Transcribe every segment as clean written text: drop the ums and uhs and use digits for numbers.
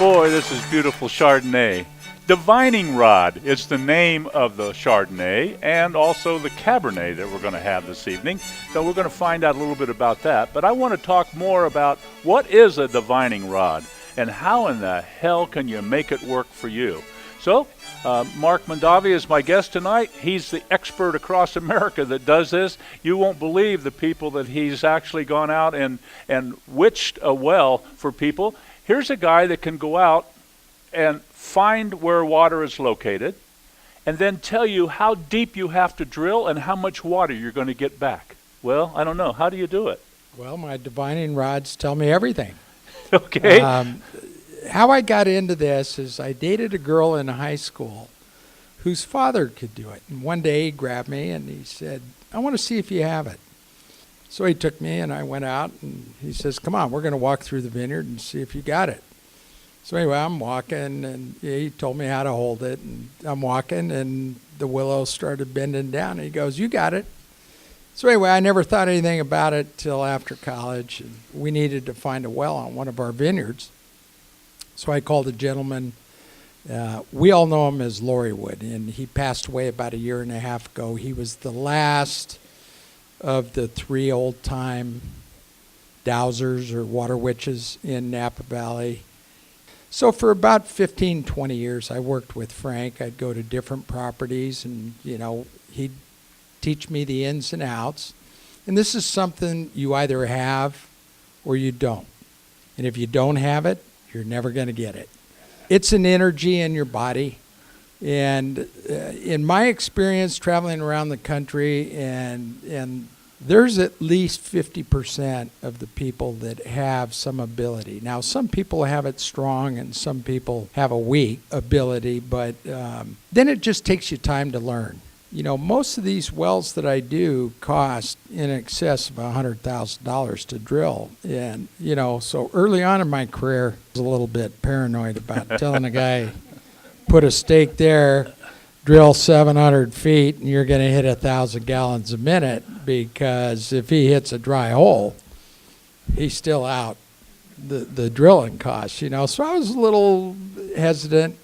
Boy, this is beautiful Chardonnay. Divining Rod is the name of the Chardonnay and also the Cabernet that we're going to have this evening. So we're going to find out a little bit about that. But I want to talk more about what is a divining rod and how in the hell can you make it work for you. So Mark Mondavi is my guest tonight. He's the expert across America that does this. You won't believe the people that he's actually gone out and witched a well for people. Here's a guy that can go out and find where water is located and then tell you how deep you have to drill and how much water you're going to get back. Well, I don't know. How do you do it? Well, my divining rods tell me everything. Okay. How I got into this is I dated a girl in high school whose father could do it. And one day he grabbed me and he said, I want to see if you have it. So he took me and I went out and he says, come on, we're going to walk through the vineyard and see if you got it. So anyway, I'm walking and he told me how to hold it. And I'm walking and the willow started bending down. And he goes, you got it. So anyway, I never thought anything about it till after college. And we needed to find a well on one of our vineyards. So I called a gentleman. We all know him as Lauriewood, and he passed away about a year and a half ago. He was the last of the three old-time dowsers or water witches in Napa Valley. So for about 15, 20 years, I worked with Frank. I'd go to different properties, and, he'd teach me the ins and outs. And this is something you either have or you don't. And if you don't have it, you're never going to get it. It's an energy in your body. And in my experience traveling around the country, and there's at least 50% of the people that have some ability. Now, some people have it strong and some people have a weak ability, but then it just takes you time to learn. Most of these wells that I do cost in excess of $100,000 to drill. And, so early on in my career, I was a little bit paranoid about telling a guy, put a stake there, drill 700 feet, and you're going to hit 1,000 gallons a minute, because if he hits a dry hole, he's still out the drilling costs, So I was a little hesitant.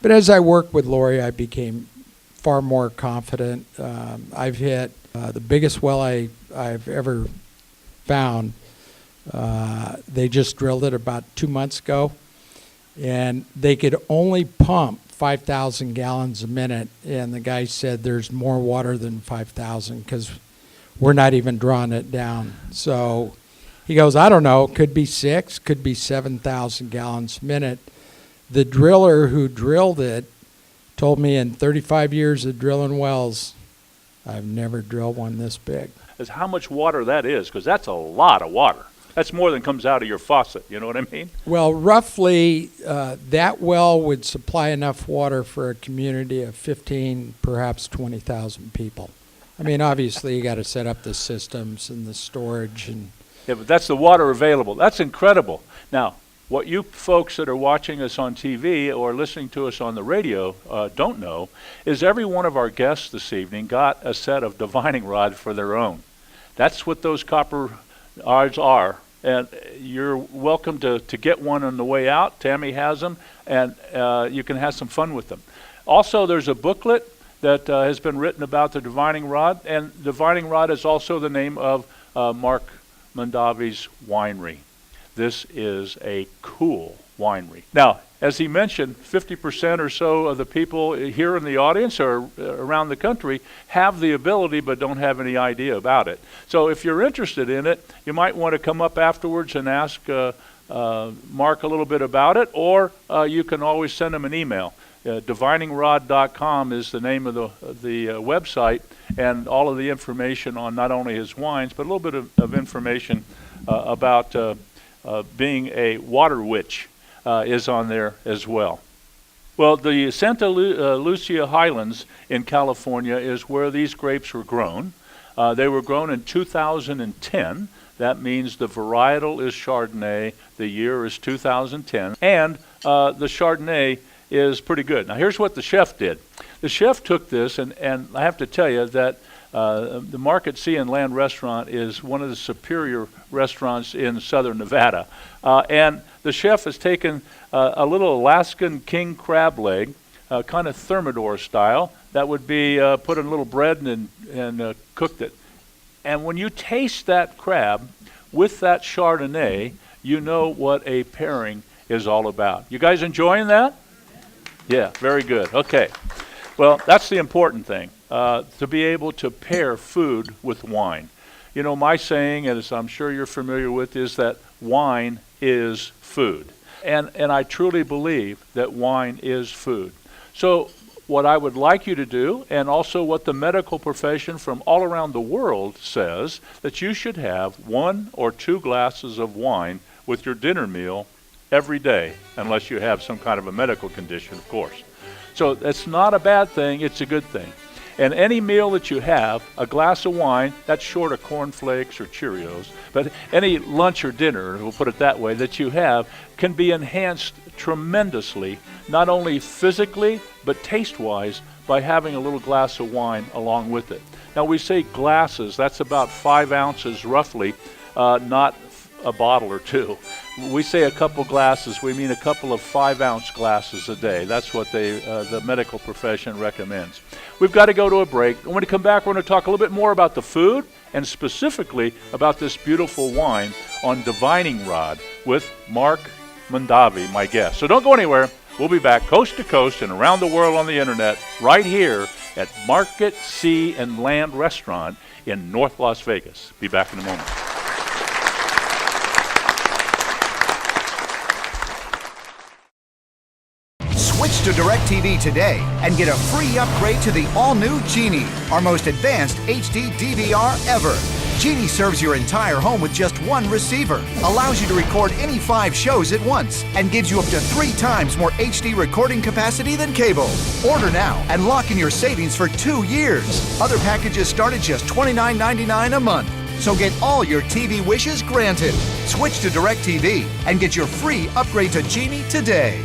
But as I worked with Lori, I became far more confident. I've hit the biggest well I've ever found. They just drilled it about 2 months ago, and they could only pump 5,000 gallons a minute, and the guy said there's more water than 5,000 because we're not even drawing it down. So he goes, I don't know, could be 6, could be 7,000 gallons a minute. The driller who drilled it told me in 35 years of drilling wells, I've never drilled one this big. Is how much water that is, because that's a lot of water. That's more than comes out of your faucet, you know what I mean? Well, roughly that well would supply enough water for a community of 15, perhaps 20,000 people. I mean, obviously you got to set up the systems and the storage. Yeah, but that's the water available. That's incredible. Now, what you folks that are watching us on TV or listening to us on the radio don't know is every one of our guests this evening got a set of divining rods for their own. That's what those copper rods are. And you're welcome to get one on the way out. Tammy has them, and you can have some fun with them. Also, there's a booklet that has been written about the divining rod, and divining rod is also the name of Mark Mondavi's winery. This is a cool winery. Now, as he mentioned, 50% or so of the people here in the audience or around the country have the ability but don't have any idea about it. So if you're interested in it, you might want to come up afterwards and ask Mark a little bit about it, or you can always send him an email. Diviningrod.com is the name of the website, and all of the information on not only his wines, but a little bit of information about being a water witch is on there as well. Well, the Santa Lucia Highlands in California is where these grapes were grown. They were grown in 2010. That means the varietal is Chardonnay. The year is 2010. And the Chardonnay is pretty good. Now, here's what the chef did. The chef took this, and I have to tell you that The Market Sea and Land restaurant is one of the superior restaurants in southern Nevada. And the chef has taken a little Alaskan king crab leg, kind of thermidor style, that would be put in a little bread and cooked it. And when you taste that crab with that Chardonnay, you know what a pairing is all about. You guys enjoying that? Yeah, very good. Okay. Well, that's the important thing, to be able to pair food with wine. You know, my saying, as I'm sure you're familiar with, is that wine is food. And I truly believe that wine is food. So what I would like you to do, and also what the medical profession from all around the world says, that you should have 1 or 2 glasses of wine with your dinner meal every day, unless you have some kind of a medical condition, of course. So that's not a bad thing, it's a good thing. And any meal that you have, a glass of wine, that's short of cornflakes or Cheerios, but any lunch or dinner, we'll put it that way, that you have can be enhanced tremendously, not only physically, but taste-wise, by having a little glass of wine along with it. Now we say glasses, that's about 5 ounces roughly, not a bottle or 2. We say a couple glasses, we mean a couple of 5-ounce glasses a day. That's what the medical profession recommends. We've got to go to a break. When we come back, we're going to talk a little bit more about the food and specifically about this beautiful wine on Divining Rod with Mark Mondavi, my guest. So don't go anywhere. We'll be back coast to coast and around the world on the internet right here at Market Sea and Land Restaurant in North Las Vegas. Be back in a moment. Switch to DirecTV today and get a free upgrade to the all-new Genie, our most advanced HD DVR ever. Genie serves your entire home with just 1 receiver, allows you to record any 5 shows at once, and gives you up to 3 times more HD recording capacity than cable. Order now and lock in your savings for 2 years. Other packages start at just $29.99 a month. So get all your TV wishes granted. Switch to DirecTV and get your free upgrade to Genie today.